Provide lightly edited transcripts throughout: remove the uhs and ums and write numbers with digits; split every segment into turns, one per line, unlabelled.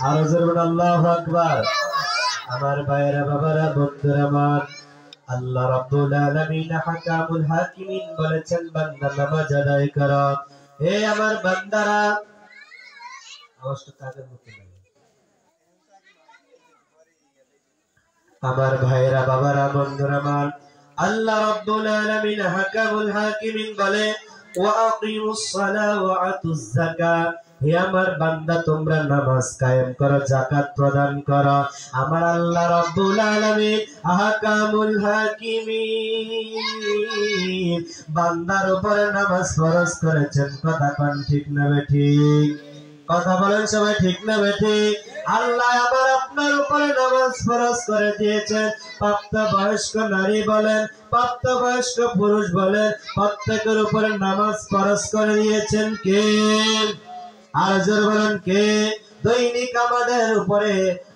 আর জোরে আল্লাহু আকবার। আমার ভাইরা বাবারা বন্ধুরা আমার, আল্লাহ রাব্বুল আলামিন হাকামুল হাকিমিন বলেছেন বান্দা নামাজ আদায় করো। হে আমার বান্দারা, আওয়াজটা তাদের মুখে লাগে। আমার ভাইরা বাবারা বন্ধুরা আমার, আল্লাহ রাব্বুল আলামিন হাকামুল হাকিমিন বলে ওয়া আকিমুস সালাহ ওয়া আতুজ যাকাত। হে আমার বান্দা, তোমরা নামাজ কায়েম করো, যাকাত প্রদান করো। আমার আল্লাহ রাব্বুল আলামিন আহকামুল হাকিমিন বান্দার উপরে নামাজ ফরজ করেছেন। কথা কোন ঠিক না বেঠিক? কথা বলেন সবাই, ঠিক না বেঠিক? আল্লাহ আবার আপনার উপরে নামাজ ফরজ করে দিয়েছেন। প্রাপ্তবয়স্ক নারী বলেন, প্রাপ্তবয়স্ক পুরুষ বলেন, প্রত্যেকের উপরে নামাজ ফরজ করে দিয়েছেন কে? আর জোর বলেন কে? দৈনিক আমাদের উপরে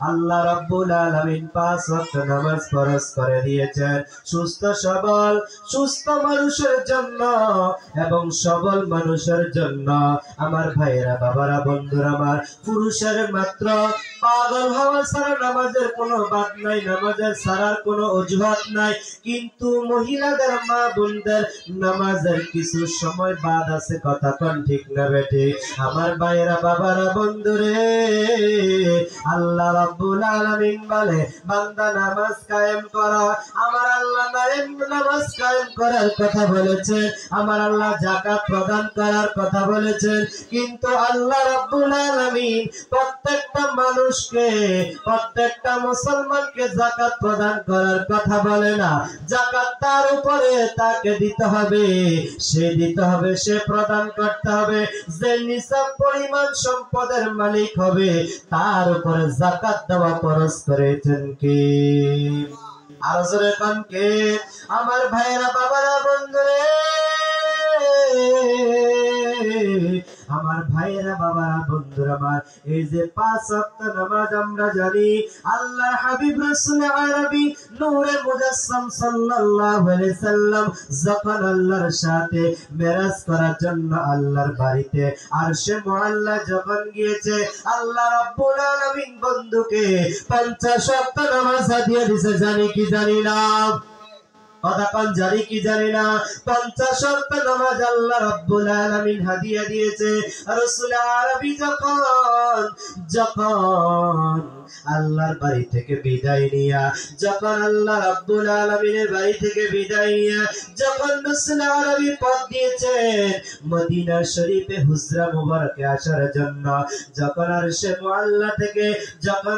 আল্লাহ রাব্বুল আলামিন 5 ওয়াক্ত নামাজ ফরজ করে দিয়েছেন, সুস্থ মানুষের জন্য এবং সবল মানুষের জন্য। আমার ভাইরা বাবারা বন্ধুরা আমার, পুরুষের মাত্র পাগল হওয়া ছাড়া নামাজের কোনো বাদ নাই, নামাজের ছাড়ার কোনো অজুহাত নাই। কিন্তু মহিলাদের, মা বোনদের নামাজের কিছু সময় বাদ আছে। কথা কোন ঠিক না বেঠিক? আমার ভাইরা বাবারা বন্ধুরে, আল্লাহ রাব্বুল আলামিন বলে বান্দা নামাজ কায়েম করো। আমার আল্লাহ নামাজ কায়েম করার কথা বলেছেন, আমার আল্লাহ যাকাত প্রদান করার কথা বলেছেন। কিন্তু আল্লাহ রাব্বুল আলামিন প্রত্যেকটা মানুষকে, প্রত্যেকটা মুসলমানকে যাকাত প্রদান করার কথা বলে না। যাকাত তার উপরে তাকে দিতে হবে, সে দিতে হবে, সে প্রদান করতে হবে। যে নিসাব পরিমাণ সম্পদের মালিক হবে তার উপরে যাকাত দেওয়া ফরজ করেছেন কে? আর জোরে কোন কে? আমার ভাইরা বাবারা বন্ধুরে, আমার ভাইরা বাবারা বন্ধুরা আমার, এই যে 5 ওয়াক্ত নামাজ আমরা জানি, আল্লাহর হাবিব রাসূল আরবি নূরে মুজাসসাম সাল্লাল্লাহু আলাইহি সাল্লাম যখন আল্লাহর সাথে মেরাজ করার জন্য আল্লাহর বাড়িতে আরশে মুআল্লা যখন গিয়েছে, আল্লাহ রাব্বুল আলামিন বন্ধুকে 50 ওয়াক্ত নামাজ দিয়ে দিয়েছে। জানি কি জানি না? কথা কোন জানি কি জানি না? 50 ওয়াক্ত নামাজ আল্লাহ রাব্বুল আলামিন হাদিয়া দিয়েছে। রাসূল আরবি যখন আল্লাহর বাড়ি থেকে বিদায় নিয়া, যখন আল্লাহ রাব্বুল আলামিনের বাড়ি থেকে বিদায় নিয়া যখন রাসূল আরবি পথ দিয়েছেন মদিনা শরীফে হুজরা মুবারকে আসার জন্য, যখন আরশে মুআল্লা থেকে যখন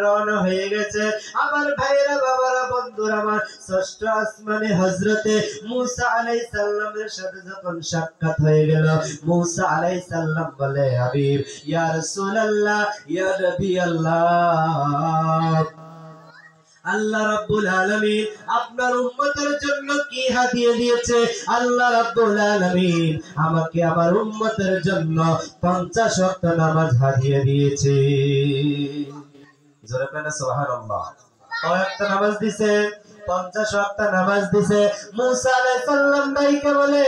রওনা হয়ে গেছে, আমার ভাইরা বাবারা বন্ধুরা আমার, ষষ্ঠ আসমানে হযরতে মূসা আলাইহিস সালামের সাথে যখন সাক্ষাৎ হয়ে গেল, মূসা আলাইহিস সালাম বলে, হাবিব ইয়া রাসূলুল্লাহ, ইয়া নবী আল্লাহ, আল্লাহ রাব্বুল আলামিন আপনার উম্মতের জন্য কি হাদিয়া দিয়েছে? আল্লাহ রাব্বুল আলামিন আমাকে আমার উম্মতের জন্য 50 ওয়াক্ত নামাজ হাদিয়া দিয়েছে। জোরে বলেন সুবহানাল্লাহ। কয় ওয়াক্ত নামাজ দিয়েছে? 50 ওয়াক্ত নামাজ দিয়েছে। মূসা আলাইহিস সালাম ভাইকে বলে,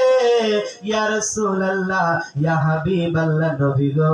ইয়া রাসূলুল্লাহ, ইয়া হাবিবাল্লাহ, নবী গো,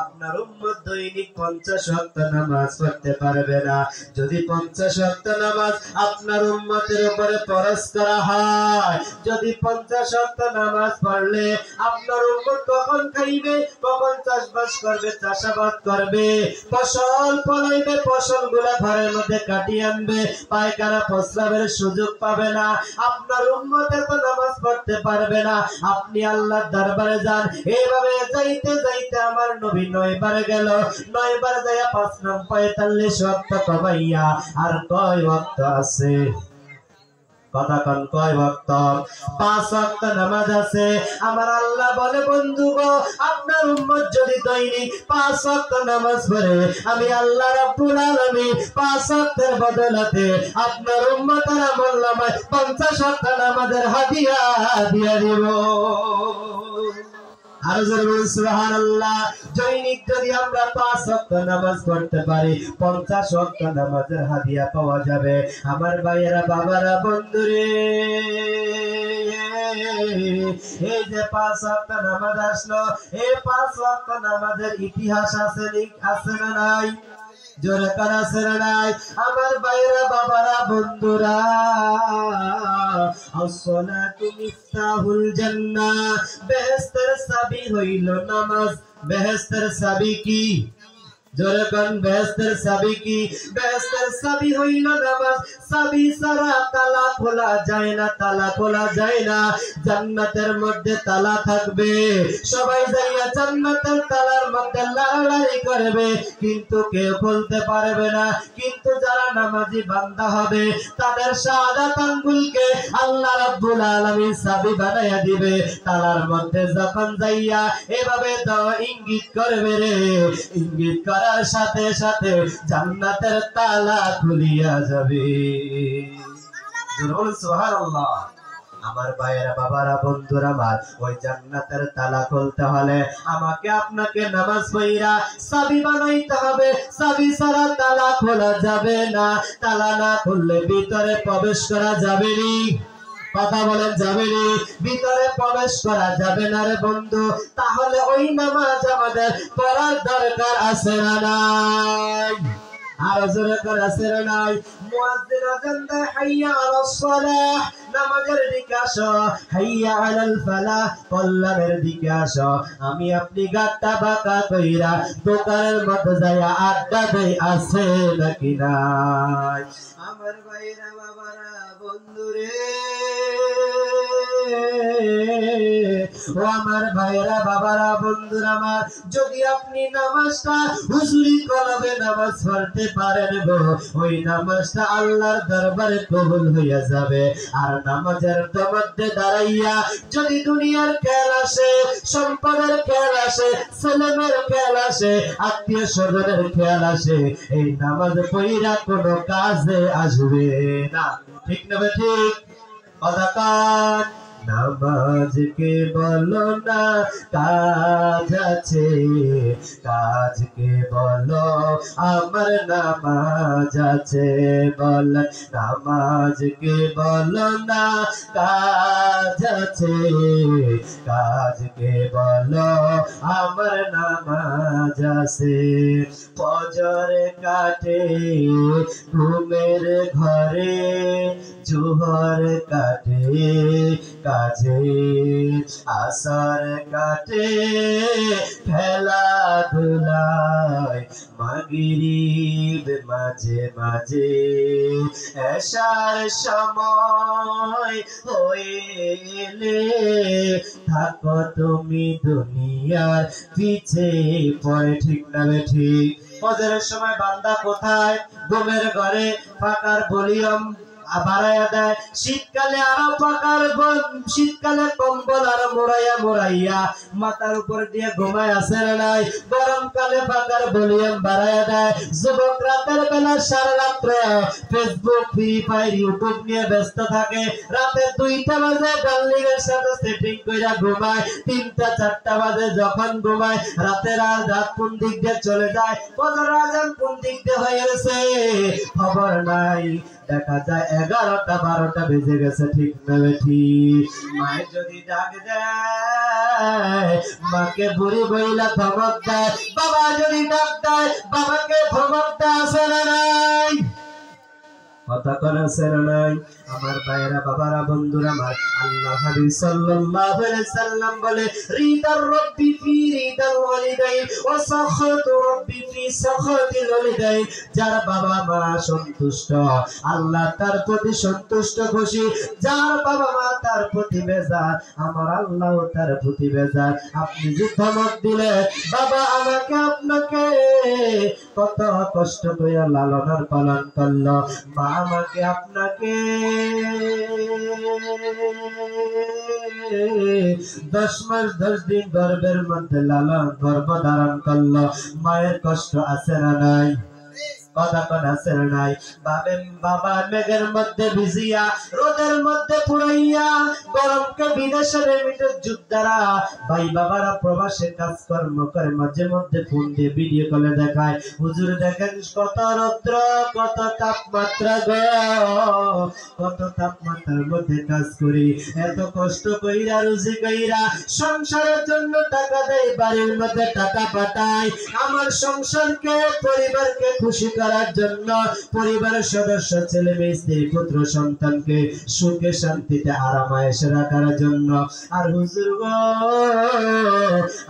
আপনার উম্মত দৈনিক 50 ওয়াক্ত নামাজ পড়তে পারবে না। যদি 50 ওয়াক্ত নামাজ আপনার উম্মতের উপরে ফরজ করা হয়, যদি 50 ওয়াক্ত নামাজ পড়লে আপনার উম্মত কখন খাইবে, কখন চাষবাস করবে, চাষাবাদ করবে, ফসল ফলাইবে, ফসলগুলা ঘরের মধ্যে কাটিয়ে আনবে, পায়খানা প্রস্রাবের সুযোগ পাবে না। আপনার উম্মতে তো নামাজ পড়তে পারবে না। আপনি আল্লাহর দরবারে যান। এইভাবে যাইতে যাইতে আমার নবী 9 বার গেল, 9 বার যায়া 5 নং 45 ওয়াক্ত কমাইয়া আর কয় ওয়াক্ত আছে? কথা কোন কয় ওয়াক্ত? 5 ওয়াক্ত নামাজ আছে। আমার আল্লাহ বলে, বন্ধু গো, আপনার উম্মত যদি দৈনিক 5 ওয়াক্ত নামাজ পড়ে, আমি আল্লাহ রাব্বুল আলামিন 5 ওয়াক্তের বদলাতে আপনার উম্মতের আমলনামায় 50 ওয়াক্ত নামাজের হাদিয়া দিয়া দিব। আর জোরে বলুন সুবহানাল্লাহ। দৈনিক যদি আমরা 5 ওয়াক্ত নামাজ পড়তে পারি 50 ওয়াক্ত নামাজের হাদিয়া পাওয়া যাবে। আমার ভাইয়েরা বাবারা বন্ধুরে, এই যে 5 ওয়াক্ত নামাজ আসলো, এই 5 ওয়াক্ত নামাজের ইতিহাস আছে না নাই? জোরে কারা আছে না নাই? আমার ভাইয়েরা বাবারা বন্ধুরা, আসসালাতু মিফতাহুল জান্নাহ, বেহেশতের চাবি হইল নামাজ। বেহেশতের চাবি কি? জোরে কোন বেহেশতের চাবি কি? বেহেশতের চাবি হইল নামাজ। চাবি ছাড়া তালা খোলা যায় না, তালা খোলা যায় না। জান্নাতের মধ্যে তালা থাকবে, সবাই যাইয়া জান্নাতের তালার মধ্যে লড়াই করবে, কিন্তু কেউ খুলতে পারবে না। কিন্তু যারা নামাজি বান্দা হবে তাদের শাহাদাত আঙ্গুলকে আল্লাহ রাব্বুল আলামিন চাবি বানাইয়া দিবে। তালার মধ্যে যখন যাইয়া এভাবে ইঙ্গিত করবে রে, ইঙ্গিত করার সাথে সাথে জান্নাতের তালা খুলিয়া যাবে। সুবহানাল্লাহ। আমার ভাইয়েরা বাবারা বন্ধুরা আমার, ওই জান্নাতের তালা খুলতে হলে আমাকে আপনাকে নামাজ পড়া চাবি বানাইতে হবে। চাবি ছাড়া তালা খোলা যাবে না। তালা না খুললে ভিতরে প্রবেশ করা যাবে না। কথা বলেন যাবে না? ভিতরে প্রবেশ করা যাবে না রে বন্ধু। তাহলে ওই নামাজ আমাদের পড়ার দরকার আছে না নাই? আর জোরে করে আছে না নাই? মুয়াজ্জিন আযান দেয়, হাইয়া আলাস সালাহ, নামাজের দিকে আসো। হাইয়া আলাল ফালাহ, কল্যাণের দিকে আসো। আমি আপনি গাট্টা বাঁকা কইরা দোকানের মধ্যে যাইয়া আড্ডা দেই, আছে নাকি নাই? আমার ভাইরা বাবারা বন্ধুরে, ও আমার ভাইরা বাবারা বন্ধুরা আমার, যদি আপনি নামাজটা হুজুরি কলবে নামাজ পড়তে পারেন গো, ওই নামাজটা আল্লাহর দরবারে কবুল হইয়া যাবে। আর নামাজের মধ্যে দাঁড়াইয়া যদি দুনিয়ার খেয়াল আসে, সম্পদের খেয়াল আসে, ছেলেমেয়ের খেয়াল আসে, আত্মীয় স্বজনের খেয়াল আসে, এই নামাজ পড়া কোনো কাজে আসবে না। ঠিক না ঠিক? অদাকার নামাজকে বলো না কাজ আছে, কাজকে বলো আমার নামাজ আছে। বল নামাজকে বলো না কাজ আছে, কাজকে বলো আমার নামাজ আছে। ফজর কাটে ঘুমের ঘরে, জোহর কাটে কাজে, আসর কাটে খেলাধুলায়, মাগরিব মাঝে মাঝে, এশার সময় হইলে থাকো তুমি দুনিয়ার পিছে পড়ে। ঠিক না ঠিক? ফজরের সময় বান্দা কোথায়? ঘুমের ঘরে। ফাঁকার ভলিউম বাড়াইয়া দেয়। শীতকালে আরো পাকার, শীতকালে কম্বল আরো মোড়াইয়া মাথার উপর দিয়ে ঘুমায় আছে না নাই? গরমকালে পাকার ভলিউম বাড়াইয়া দেয়। যুবক রাতের বেলা সারা রাত্র ফেসবুক, ফ্রি ফায়ার, ইউটিউব নিয়ে ব্যস্ত থাকে। রাতে 2টা বাজে ডার্লিং এর সাথে সেটিং কইরা ঘুমায়। 3টা 4টা বাজে যখন ঘুমায়, রাতের আর রাত কোন দিক দিয়ে চলে যায়, ফজর আজান কোন দিক দিয়ে হয়ে গেছে খবর নাই। দেখা যায় 11টা 12টা বেজে গেছে। ঠিক না ঠিক? মায়ের যদি ডাক দেয়, মাকে বুড়ি বইলা ধমক দেয়। বাবা যদি ডাক দেয়, বাবাকে ধমক দেয়। আছে না নাই? কথা করা আছে না নাই? আমার ভাইয়েরা বাবারা বন্ধুরা আমার, আল্লাহ হাবিব সাল্লাল্লাহু আলাইহি সাল্লাম বলে, রিদার রব্বি ফি রিদাল ওয়ালিদাইন ওয়া সাখাতু রব্বি ফি সাখাতিল ওয়ালিদাইন। যার বাবা মা সন্তুষ্ট, আল্লাহ তার প্রতি সন্তুষ্ট খুশি। যার বাবা মা তার প্রতি বেজার, আমার আল্লাহ তার প্রতি বেজার। আপনি যে ধমক দিলে, বাবা আমাকে আপনাকে কত কষ্ট করে লালন পালন করলো, মা আমাকে আপনাকে 10 মাস 10 দিন গর্ভের মধ্যে লালন গর্ভ ধারণ করলো। মায়ের কষ্ট আছে না নাই? কথা কোন আছে নাই? বাবা মেঘের মধ্যে ভিজিয়া রোদের মধ্যে পুড়াইয়া গরমকে বিদেশের রেমিটেন্স যোদ্ধারা ভাই বাবারা প্রবাসে কাজকর্ম করে মাঝে মধ্যে ফোন দিয়ে ভিডিও কলে দেখায়, হুজুর দেখেন কত রৌদ্র, কত তাপমাত্রা গো, কত তাপমাত্রার মধ্যে কাজ করি, এত কষ্ট কইরা রুজি কইরা সংসারের জন্য টাকা দেই, বাড়ির মধ্যে টাকা পাঠাই আমার সংসারকে পরিবারকে খুশি করার জন্য, পরিবারের সদস্য ছেলে মেয়ে স্ত্রী পুত্র সন্তানকে সুখে শান্তিতে আরামায়েশে রাখার জন্য। আর হুজুর গো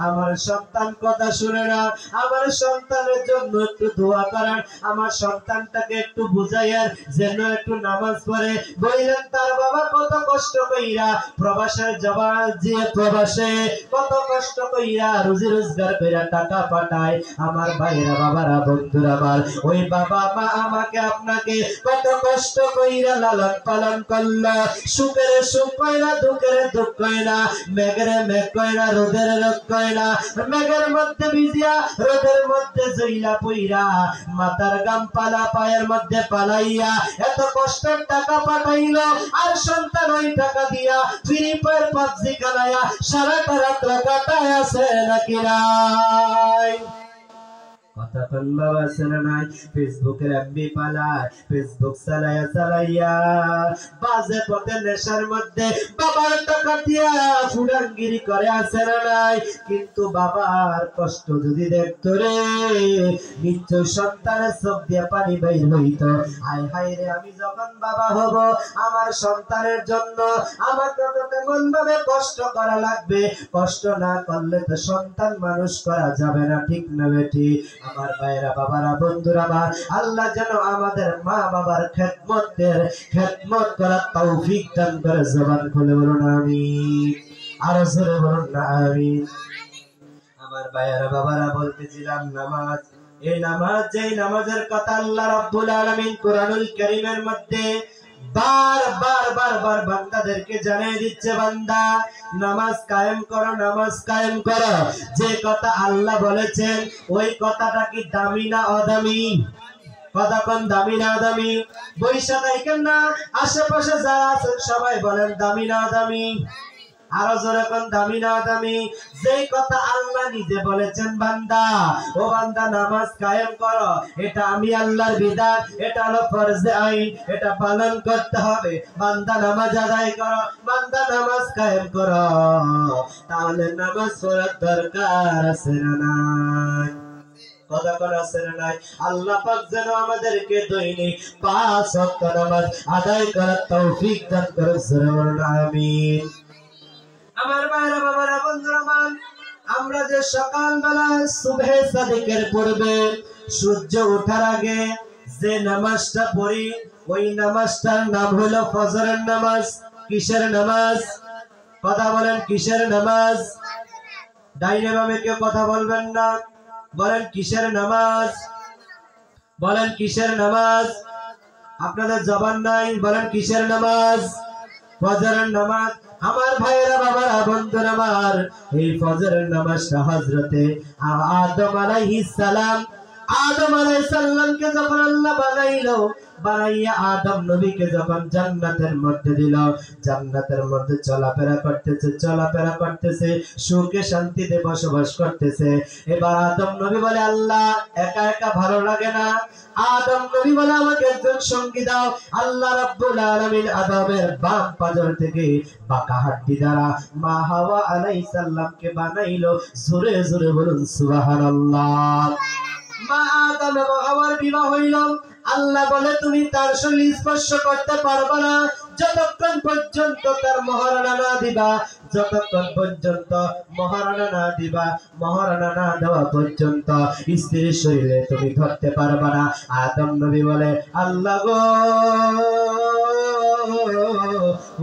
আমার সন্তান কথা শুনে না, আমার সন্তানের জন্য একটু দোয়া করেন, আমার সন্তানটাকে একটু বুঝাইয়ার যেন একটু নামাজ পড়ে। বললেন তার বাবা কত কষ্ট কইরা প্রবাসের জবান দিয়ে প্রবাসে কত কষ্ট কইরা রুজি রোজগার কইরা টাকা পাঠায়, আমার ভাইরা বাবারা বন্ধুরা আমার ওই বাবা মা আমাকে আপনাকে কত কষ্ট কইরা লালন পালন করলো, সুখের সুখ কইরা দুঃখের দুঃখ কইরা, মেঘের মেঘ কইরা রোদের রোদ কইরা, মেঘের মধ্যে ভিজিয়া রোদের মধ্যে জইলা পইরা মাথার গাম পালা পায়ের মধ্যে পালাইয়া এত কষ্টের টাকা পাঠাইলো, আর সন্তান ওই টাকা দিয়া ফ্রি ফায়ার পাবজি খেলায়া সারাটা রাত কাটায় আছে নাকি নাই? কথা কোন বাবা শুনে নাই? ফেসবুকের এমবি পালায়, ফেসবুক চালাইয়া চালাইয়া বাজে পথে নেশার মধ্যে বাবার টাকা দিয়া ফুডাঙ্গিরি করে আছে না নাই? কিন্তু বাবার কষ্ট যদি দেখতো রে নিশ্চয় সন্তানের চোখ দিয়ে পানি বের হইতো, হায় হায় রে আমি যখন বাবা হব আমার সন্তানের জন্য আমাকে তো তেমন ভাবে কষ্ট করা লাগবে, কষ্ট না করলে তো সন্তান মানুষ করা যাবে না, ঠিক না বেটি? আমার ভাইরা বাবারা বন্ধুরা আমার আল্লাহ যেন আমাদের মা বাবার খেদমত করার তৌফিক দান করে। জবান খুলে বলুন আমিন, আর জোরে বলুন না আমিন। আমার ভাইরা বাবারা বলতেছিলাম নামাজ, এই নামাজ যেই নামাজের কথা আল্লাহ রাব্বুল আলামিন কোরআনুল কারীমের মধ্যে বারবার বান্দাদেরকে জানিয়ে দিচ্ছে, বান্দা নামাজ কায়েম করো, নামাজ কায়েম করো। যে কথা আল্লাহ বলেছেন ওই কথাটা কি দামি না অদামি? কথা কোন দামি না দামি? বৈশা দেখেন না আশেপাশে যারা আছেন সবাই বলেন দামি না দামি? আরো জোরে কোন দামি না দামি? যেই কথা আল্লাহ নিজে বলেছেন বান্দা ও বান্দা নামাজ কায়েম করো, এটা আমি আল্লাহর বিধান, এটা হলো ফরজে আইন, এটা পালন করতে হবে। বান্দা নামাজ আদায় করো, বান্দা নামাজ কায়েম করো, তাহলে নামাজ পড়ার দরকার আছে না নাই? কথা কোন আছে না নাই? আল্লাহ পাক যেন আমাদেরকে দৈনিক 5 ওয়াক্ত নামাজ আদায় করার তৌফিক দান করে। আমিন। আমার ভাইরা বাবারা বন্ধুরা আমার আমরা যে সকালবেলা সুবহে সাদিকের পূর্বে সূর্য ওঠার আগে যে নামাজটা পড়ি ওই নামাজটার নাম হলো ফজরের নামাজ। কিসের নামাজ? কথা বলেন কিসের নামাজ? ডাইনে বামে কেউ কথা বলবেন না, বলেন কিসের নামাজ? বলেন কিসের নামাজ? আপনাদের জবান নাই, বলেন কিসের নামাজ? ফজরের নামাজ। আমার ভাইরা বাবারা বন্ধুরা আমার এই ফজরের নামাজটা হযরতে আদম আলাইহিস সালাম, আদম আলাইহিস সালামকে যখন আল্লাহ বানাইলো, বানাইয়া আদম নবীকে যখন জান্নাতের মধ্যে দিল, জান্নাতের মধ্যে চলাফেরা করতেছে সুখে শান্তিতে বসবাস করতেছে। এবার আদম নবী বলে আল্লাহ একা একা ভালো লাগে না, আদম নবী বলে আমাকে একজন সঙ্গী দাও। আল্লাহ রাব্বুল আলামিন আদমের বাম পাজর থেকে বাঁকা হাড্ডি দ্বারা মা হাওয়া আলাইহিস সালামকে বানাইলো। জোরে জোরে বলুন সুবহানাল্লাহ। মা আদম এবং হাওয়ার বিবাহ হইল। আল্লাহ বলে তুমি তার শরীর স্পর্শ করতে পারবে না যতক্ষণ পর্যন্ত তার মহারণা না দিবা, যতক্ষণ পর্যন্ত মহারণা না দিবা, মহারণা না দেওয়া পর্যন্ত স্ত্রীর শরীরে তুমি ধরতে পারবে না। আদম নবী বলে আল্লাহ গো,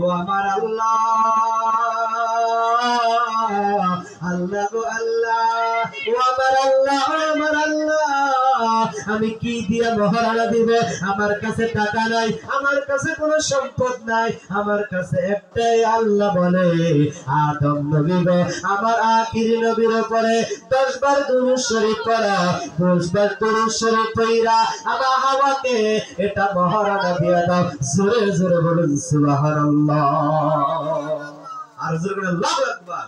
ও আমার আল্লাহ, আল্লাহ গো আল্লাহ, ও আমার আল্লাহ, আমার আল্লাহ, আমি কি দিয়ে মহারানা দিব? আমার কাছে টাকা নাই, আমার কাছে কোনো সম্পদ নাই, আমার কাছে একটাই। আল্লাহ বলে আদম নবী গো, আমার আখির নবীর উপরে 10 বার দুরূদ শরীফ পড়া, 10 বার দুরূদ শরীফ পড়া আমার হাওয়াকে এটা মহারানা দিয়ে দাও। জোরে জোরে বলুন সুবহানাল্লাহ। আর জোরে বলুন আল্লাহু আকবার।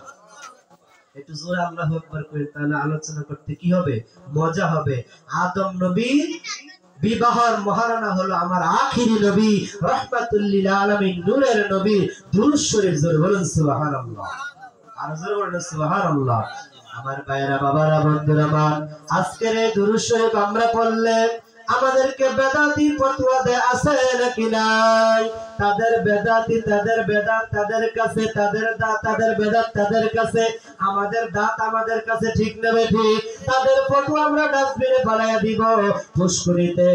একটু জোরে আল্লাহু আকবার করে তাহলে আলোচনা করতে কি হবে? মজা হবে। আদম নবীর বিবাহর মহারানা হলো আমার আখিরি নবী রাহমাতুল লিল আলামিন নূরের নবী। দুরূদ শরীফ জোরে বলুন সুবহানাল্লাহ। আর জোরে বলুন সুবহানাল্লাহ। আমার ভাইরা বাবারা বন্ধুরা আমার, আজকের এই দুরূদ শরীফ আমরা পড়লে আমাদেরকে বেদাতি ফতোয়া দেয় আছে নাকি নাই? তাদের বেদাতি, তাদের বেদাত তাদের কাছে, তাদের দাঁত তাদের বেদাত তাদের কাছে, আমাদের দাঁত আমাদের কাছে, ঠিক না ঠিক? তাদের ফতোয়া আমরা ডাস্টবিনে ফেলাইয়া দিব, পুষ্করিতে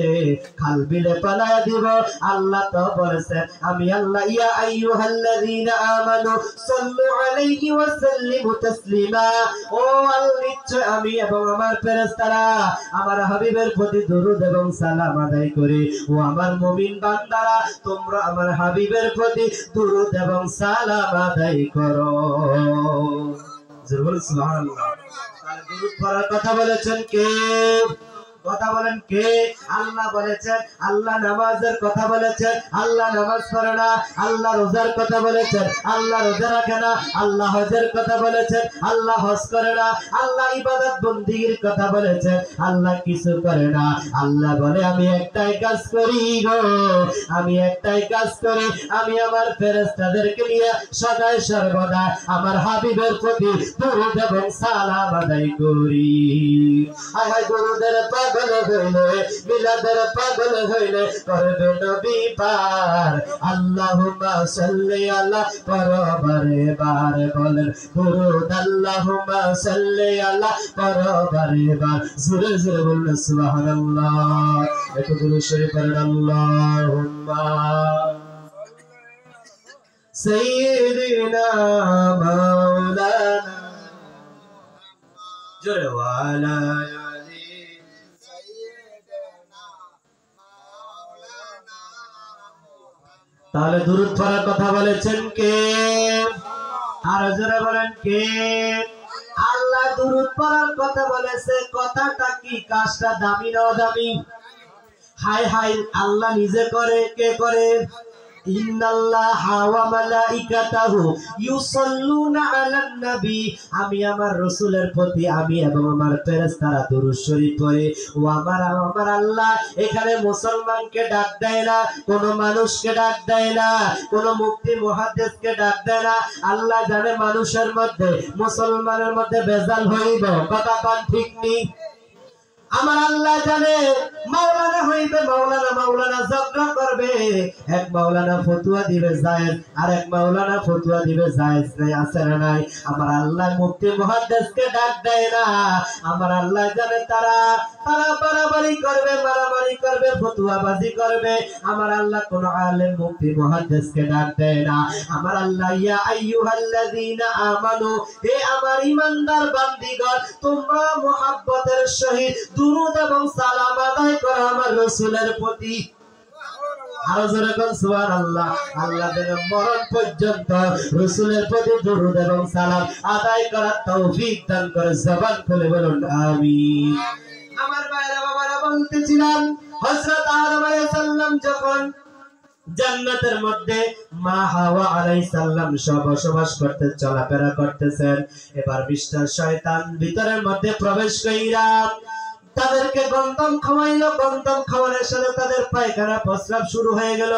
খাল বিলে ফেলাইয়া দিব। আল্লাহ তো বলেছেন আমি আল্লাহ ইয়া আইয়ুহাল্লাযীনা আমানু সাল্লু আলাইহি ওয়া সাল্লিমু তাসলিমা। ও আল্লাহ, নিশ্চয় আমি এবং আমার ফেরেশতারা আমার হাবিবের প্রতি দরুদ এবং সালাম আদায় করি। ও আমার মুমিন বান্দারা, তোমরা আমার হাবিবের প্রতি দরুদ এবং সালাম আদায় করো। জোরে সুবহানাল্লাহ। তাহলে দরুদ পড়ার কথা বলেছেন কে? কথা বলেন কে? আল্লাহ বলেছেন। আল্লাহ নামাজের কথা বলেছেন, আল্লাহ নামাজ পড়ে না। আল্লাহ রোজার কথা বলেছেন, আল্লাহ রোজা রাখে না। আল্লাহ হজের কথা বলেছেন, আল্লাহ হজ করে না। আল্লাহ ইবাদত বন্দিগির কথা বলেছেন, আল্লাহ কিছু করে না। আল্লাহ বলে আমি একটাই কাজ করি গো, আমি একটাই কাজ করি, আমি আমার ফেরেশতাদেরকে নিয়ে সদাই সর্বদা আমার হাবিবের প্রতি দরুদ এবং সালাম আদায় করি। হায় হায় দরুদের পাগল হইলে, মিলাদের পাগল হইলে করবে নবী পার। আল্লাহুম্মা সাল্লি আলা পরবারে বার বলেন দরুদ, আল্লাহুম্মা সাল্লি আলা পরবারে বার। জোরে জোরে বলুন সুবহানাল্লাহ। একটু দরুদ শরীফ পড়েন আল্লাহুম্মা সাইয়্যিদিনা মাওলানা জোরে ওয়ালা। তাহলে দরুদ পড়ার কথা বলেছেন কে? আর জোরে বলেন কে? আল্লাহ দরুদ পড়ার কথা বলেছে। কথাটা কি, কাজটা দামি না দামি? হায় হায়, আল্লাহ নিজে করে, কে করে? ইন্নাল্লাহা ওয়া মালাইকাতাহু ইউসাল্লুনা আলান নবী। আমি আমার রাসূলের প্রতি আমি এবং আমার ফেরেশতারা দরুদ শরীফ পড়ি। ও আমার আল্লাহ এখানে মুসলমানকে ডাক দেয় না, কোন মানুষকে ডাক দেয় না, কোন মুফতি মুহাদ্দিসকে ডাক দেয় না। আল্লাহ জানে মানুষের মধ্যে, মুসলমানের মধ্যে ভেজাল হইব, কথা পান ঠিক নেই? আমার আল্লাহ জানে মাওলানা হইবে, মাওলানা ঝগড়া করবে। এক মাওলানা ফতোয়া দিবে জায়েজ, আর এক মাওলানা ফতোয়া দিবে জায়েজ নাই, আছে না নাই? আমার আল্লাহ মুফতি মুহাদ্দিসকে ডাক দেয় না। আমার আল্লাহ জানে তারা বাড়াবাড়ি করবে, মারামারি করবে, ফতোয়াবাজি করবে। আমার আল্লাহ কোন আলেম মুফতি মুহাদ্দিসকে ডাক দেয় না। আমার আল্লাহ ইয়া আইয়ুহাল্লাযীনা আমানু, হে আমার ঈমানদার বান্দীগণ, তোমরা মুহাব্বতের সহিত দুরূদ এবং সালাম আদায় করো আমার রাসূলের প্রতি। আরো জোরে কোন সুবহানাল্লাহ। আল্লাহ যেন মরণ পর্যন্ত রাসূলের প্রতি দুরূদ এবং সালাম আদায় করার তৌফিক দান করে। জবান খুলে বলুন আমিন। আমার ভাইরা বাবারা বলতেছিলাম, হযরত আদম আলাইহিস সালাম যখন জান্নাতের মধ্যে মা হাওয়া আলাইহিস সালাম বসবাস করতে চলাফেরা করতেছেন, এবার মিস্টার শয়তান ভিতরের মধ্যে প্রবেশ কইরা তাদেরকে গন্ধম খাওয়াইলো। গন্ধম খাওয়ানোর সাথে তাদের পায়খানা প্রস্রাব শুরু হয়ে গেল।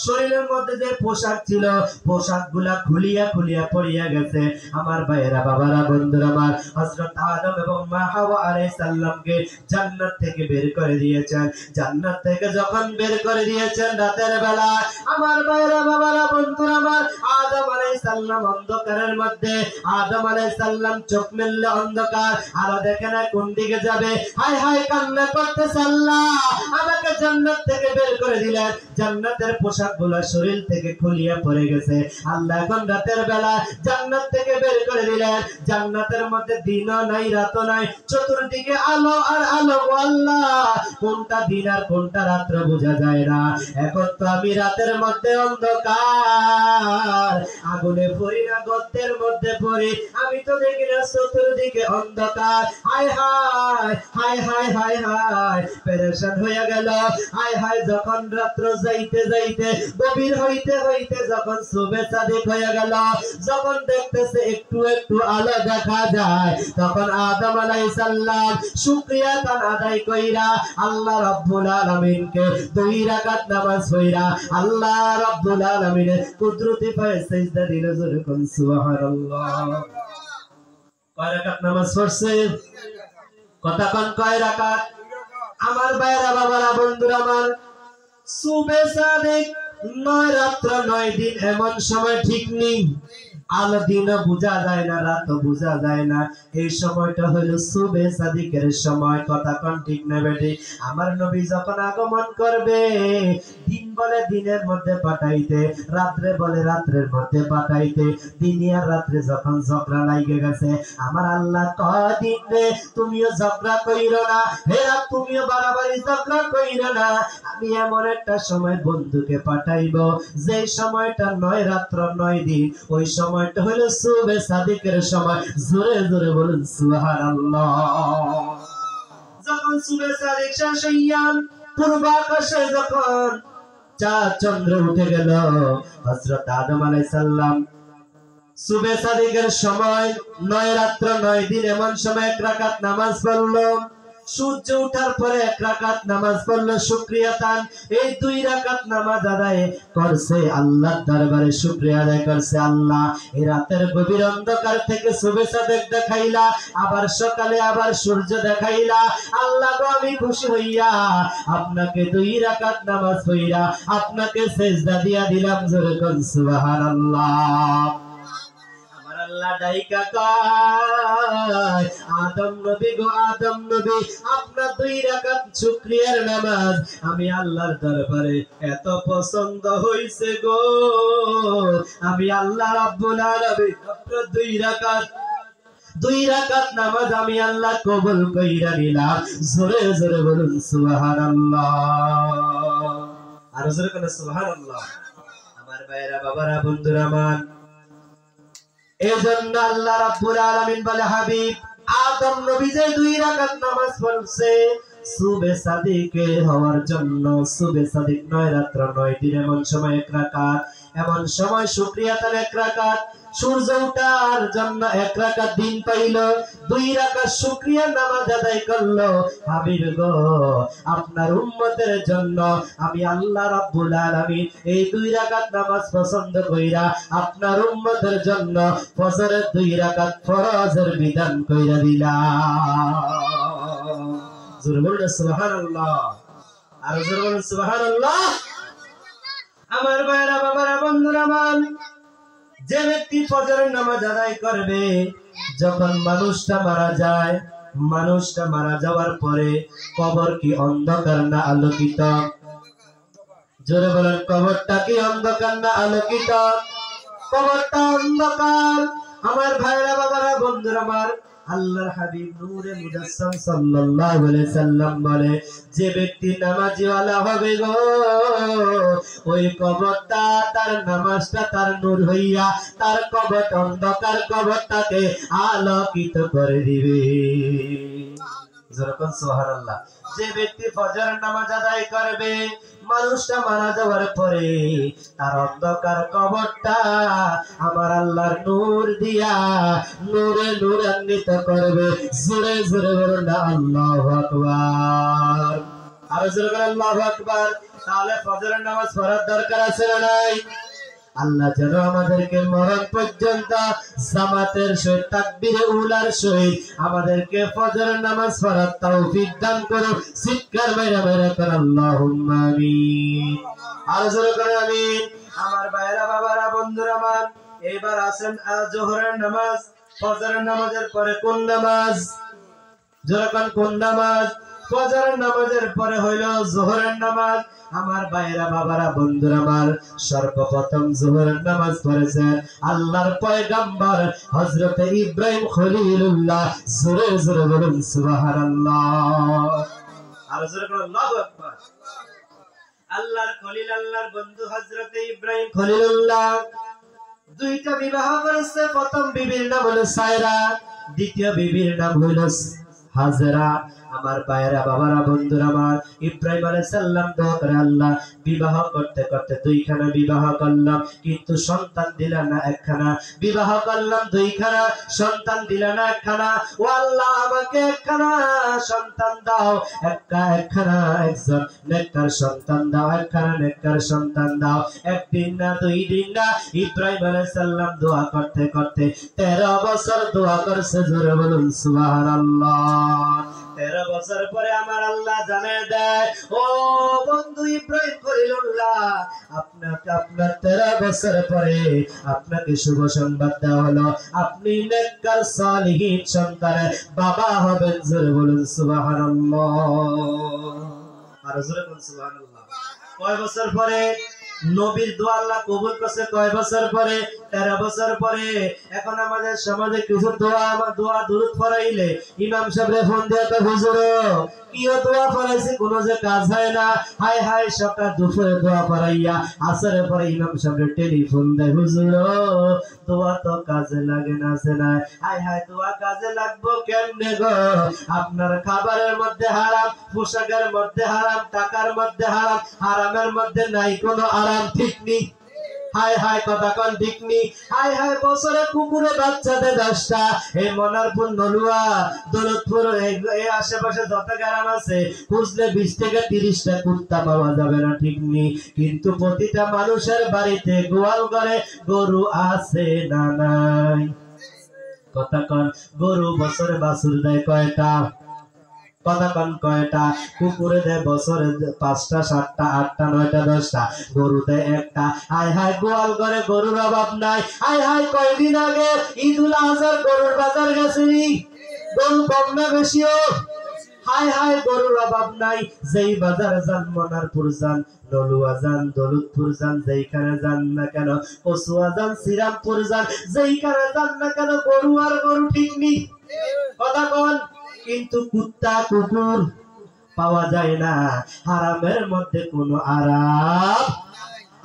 শরীরের মধ্যে যে পোশাক ছিল, পোশাকগুলা খুলিয়া খুলিয়া পড়িয়া গেছে। আমার ভাইয়েরা বাবারা বন্ধুরা আমার, হযরত আদম এবং মা হাওয়া আলাইহিস সালামকে জান্নাত থেকে বের করে দিয়েছেন। জান্নাত থেকে যখন বের করে দিয়েছেন রাতের বেলা, আমার ভাইয়েরা বাবারা বন্ধুরা আমার, আদম আলাইহিস সালাম অন্ধকারের মধ্যে, আদম আলাইহিস সালাম চোখ মেললে অন্ধকার, আর দেখে না কোন দিকে যাবে। হায় হায় কান্না করতেছে, আল্লাহ আমাকে জান্নাত থেকে বের করে দিলেন, জান্নাতের পোশাকগুলো শরীর থেকে খুলিয়া পড়ে গেছে, আল্লাহ এখন রাতের বেলা জান্নাত থেকে বের করে দিলেন, জান্নাতের মধ্যে দিনও নাই রাতও নাই, চতুর্দিকে আলো আর আলো, আল্লাহ কোনটা দিন আর কোনটা রাত্র বোঝা যায় না। এখন তো আমি রাতের মধ্যে অন্ধকার, আগুনে পড়ি না গর্তের মধ্যে পড়ি, আমি তো দেখি না চতুর্দিকে অন্ধকার। হায় হায় হায় হায় হায় হায় পেরেশান হয়ে গেল। হায় হায় যখন রাত্র যাইতে যাইতে গভীর হইতে হইতে যখন সুবে সাদিক হয়ে গেল, যখন দেখতেছে একটু একটু আলো দেখা যায়, তখন আদম আলাইহিস সালাম শুকরিয়া তান আদায় কইরা আল্লাহ রাব্বুল আলামিনকে 2 রাকাত নামাজ পড়া আল্লাহ রাব্বুল আলামিনের কুদরতি পায়ে সিজদা দিল। জোরে কোন সুবহানাল্লাহ। কয় রাকাত নামাজ পড়ছে? কথা কোন কয় রাকাত? আমার ভাইরা বাবারা বন্ধুরা আমার, সুবে সাদিক 9 রাত্র 9 দিন এমন সময় ঠিক নেই, আলো দিনও বোঝা যায় না রাতও বোঝা যায় না, এই সময়টা হলো সুবে সাদিকের সময়। কথা কোন ঠিক না বেটি? আমার নবী যখন আগমন করবে, দিন বলে দিনের মধ্যে পাঠাইতে, রাত্রে বলে রাত্রের মধ্যে পাঠাইতে, দিন আর রাত্রে যখন ঝগড়া লাগে গেছে, আমার আল্লাহ কদিন রে তুমিও ঝগড়া কইরো না, হেরা তুমিও বাড়াবাড়ি ঝগড়া কইরো না, আমি এমন একটা সময় বন্ধুকে পাঠাইব যে সময়টা 9 রাত্র 9 দিন, ওই সময়টা হলো সুবে সাদিকের সময়। জোরে জোরে বলুন সুবহানাল্লাহ। যখন সুবে সাদিক শেষ হইয়া পূর্ব আকাশে যখন চাঁদ চন্দ্র উঠে গেল, হযরত আদম আলাইহিস সালাম সুবে সাদিকের সময় 9 রাত্র 9 দিন এমন সময় 1 রাকাত নামাজ পড়লো। সূর্য ওঠার পরে 1 রাকাত নামাজ পড়লো শুকরিয়া তান, এই 2 রাকাত নামাজ আদায় করছে, আল্লাহর দরবারে শুকরিয়া আদায় করছে, আল্লাহ এই রাতের গভীর অন্ধকার থেকে সুবে সাদিক দেখাইলা, আবার সকালে আবার সূর্য দেখাইলা, আল্লাহ গো আমি খুশি হইয়া আপনাকে 2 রাকাত নামাজ পড়া আপনাকে সিজদা দিয়া দিলাম। জোরে কোন সুবহানাল্লাহ। আল্লাহ ডাইকা কয়, আদম নবী গো আদম নবী, আপনার 2 রাকাত শুকরিয়ার নামাজ আমি আল্লাহর দরবারে এত পছন্দ হইছে গো, আমি আল্লাহ রাব্বুল আলামিন আপনার 2 রাকাত নামাজ আমি আল্লাহ কবুল কইরা নিলাম। জোরে জোরে বলুন সুবহানাল্লাহ। আর জোরে কোন সুবহানাল্লাহ। আমার ভাইরা বাবারা বন্ধুরা আমার, এজন্য আল্লাহ রাব্বুল আলামিন বলে, হাবিব আদম নবী যে 2 রাকাত নামাজ পড়ছে সুবে সাদিকে হওয়ার জন্য, সুবে সাদিক 9 রাত্র 9 দিন এমন সময় 1 রাকাত, এমন সময় শুকরিয়া তার 1 রাকাত, সূর্য ওঠার জন্য 1 রাকাত দিন পাইল, 2 রাকাত শুকরিয়া নামাজ আদায় করলো। হাবিব গো আপনার উম্মতের জন্য আমি আল্লাহ রাব্বুল আলামিন এই 2 রাকাত নামাজ পছন্দ কইরা আপনার উম্মতের জন্য ফজরের 2 রাকাত ফরজের বিধান কইরা দিলাম। জোরে বলুন সুবহানাল্লাহ। আর জোরে বলুন সুবহানাল্লাহ। আমার ভাইরা বাবারা বন্ধুরা আমার, যে ব্যক্তি ফজরের নামাজ আদায় করবে, যখন মানুষটা মারা যায়, মানুষটা মারা যাওয়ার পরে কবর কি অন্ধকার না আলোকিত? জোরে বলেন, কবরটা কি অন্ধকার না আলোকিত? কবরটা অন্ধকার। আমার ভাইরা বাবারা বন্ধুরা আমার, আল্লাহর হাবিব নূরে মুজাসসাম সাল্লাল্লাহু আলাইহি সাল্লাম বলে, যে ব্যক্তি নামাজি ওয়ালা হবে গো, ওই কবরটা তার নামাজটা তার নূর হইয়া তার কবর অন্ধকার কবরটাকে আলোকিত করে দিবে। যেরকম সুবহানাল্লাহ। যে ব্যক্তি ফজরের নামাজ আদায় করবে, মানুষটা মারা যাওয়ার পরে তার অন্ধকার কবরটা আমার আল্লাহর নূর দিয়া নূরে নূরান্বিত করবে। জোরে জোরে বলুন আল্লাহু আকবার। আর জোরে বলুন আল্লাহু আকবার। তাহলে ফজরের নামাজ পড়ার দরকার আছে না নাই? আল্লাহ যেন আমাদেরকে মরণ পর্যন্ত জামাতের সহিত তাকবীরে উলার সহিত আমাদেরকে ফজরের নামাজ পড়ার তৌফিক দান করুন। চিৎকার মেরে মেরে কর আল্লাহুম্মা আমিন। আর জোরে করে আমিন। আমার ভাইরা বাবারা বন্ধুরা আমার, এবার আসেন জোহরের নামাজ। ফজরের নামাজের পরে কোন নামাজ? জোরে কোন নামাজ? ফজরের নামাজের পরে হইল যোহরের নামাজ। আমার ভাইরা বাবারা বন্ধুরা আমার, সর্বপ্রথম যোহরের নামাজ পড়েছেন আল্লাহর পয়গম্বর হযরত ইব্রাহিম খলিলুল্লাহ। জোরে জোরে বলুন সুবহানাল্লাহ। আর জোরে বলুন আল্লাহু আকবার। আল্লাহর খলিল, আল্লাহর বন্ধু হযরত ইব্রাহিম খলিলুল্লাহ দুইটা বিবাহ করেছে। প্রথম বিবির নাম হলো সায়রা, দ্বিতীয় বিবির নাম হলো হাজেরা। আমার ভাইরা বাবারা বন্ধুরা আমার, ইব্রাহিম আলাইহিস সালাম দোয়া করে, আল্লাহ বিবাহ করতে করতে দুইখানা বিবাহ করলাম কিন্তু সন্তান দিলা না একখানা, বিবাহ করলাম দুইখানা সন্তান দিলা না একখানা, ও আল্লাহ আমাকে একখানা সন্তান দাও, একখানা একজন নেককার সন্তান দাও, একখানা নেককার সন্তান দাও। একদিন না দুই দিন না, ইব্রাহিম আলাইহিস সালাম দোয়া করতে করতে 13 বছর দোয়া করছে। জোরে বলুন সুবহানাল্লাহ। 13 বছর পরে আমার আল্লাহ জানিয়ে দেয়, ও বন্ধু ইব্রাহিম খলিলুল্লাহ, আপনাকে আপনার 13 বছর পরে আপনাকে শুভ সংবাদ দেওয়া হলো, আপনি নেককার সালিহিন সন্তানের বাবা হবেন। জোরে বলুন সুবহানাল্লাহ। আর জোরে বলুন সুবহানাল্লাহ। কয় বছর পরে নবীর দোয়া আল্লাহ কবুল করছে? কয় বছর পরে? 13 বছর পরে। এখন আমাদের সমাজে কিছু দোয়া দুরূদ পড়াইলে ইমাম সাহেব ফোন দিয়ে তো, হুজুর কিও দোয়া পড়াইছি কোনো যে কাজ হয় না, হায় হায় সকাল দুপুরে দোয়া পড়াইয়া আসরের পরে ইমাম সাহেব টেলিফোন দেয়, হুজুর দোয়া তো কাজে লাগে না। আছে না? হায় হায় দোয়া কাজে লাগবো কেমনে গো? আপনার খাবারের মধ্যে হারাম, পোশাকের মধ্যে হারাম, টাকার মধ্যে হারাম, হারামের মধ্যে নাই কোনো আরাম, ঠিক নেই? হায় হায় কথা কোন ঠিক নেই? হায় হায় বছরে কুকুরে বাচ্চা দেয় 10টা। এই মনারপুর, নলুয়া, দৌলতপুর এই আশেপাশে যত গ্রাম আছে খুঁজলে 20 থেকে 30টা কুত্তা পাওয়া যাবে না, ঠিক নেই? কিন্তু প্রতিটা মানুষের বাড়িতে গোয়াল ঘরে গরু আছে না নাই? কথা কোন? গরু বছরে বাছুর দেয় কয়টা? কথা কোন কয়টা? কুকুরে দেয় বছরে 5টা, 7টা, 8টা, 9টা, 10টা, গরু দেয় একটা। হায় হায় গোয়াল ঘরে গরুর অভাব নাই। হায় হায় কয়দিন আগে ঈদুল আজহার গরুর বাজার গেছে, গরু কম না বেশিও? হায় হায় গরুর অভাব নাই। যেই বাজার যান, মনারপুর যান, নলুয়া যান, দৌলতপুর যান, যেইখানে যান না কেন, কচুয়া যান, শ্রীরামপুর যান, যেইখানে যান না কেন গরু আর গরু, ঠিক নেই? কথা কোন? কিন্তু কুত্তা কুকুর পাওয়া যায় না। হারামের মধ্যে কোনো আরাম।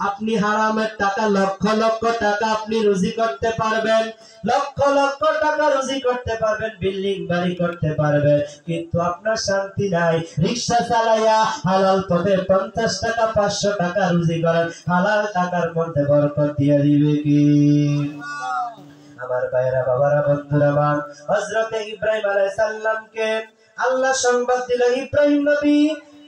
আপনি হারামের টাকা লক্ষ লক্ষ টাকা আপনি রুজি করতে পারবেন, লক্ষ লক্ষ টাকা রুজি করতে পারবেন, বিল্ডিং বাড়ি করতে পারবেন, কিন্তু আপনার শান্তি নাই। রিকশা চালাইয়া হালাল পথে 50 টাকা 500 টাকা রুজি করেন, হালাল টাকার মধ্যে বরকত দিয়ে দিবে কি? আমার ভাইরা বাবারা বন্ধুরা আমার, হযরত ইব্রাহিম আলাইহিস সালামকে আল্লাহ সংবাদ দিল, ইব্রাহিম নবী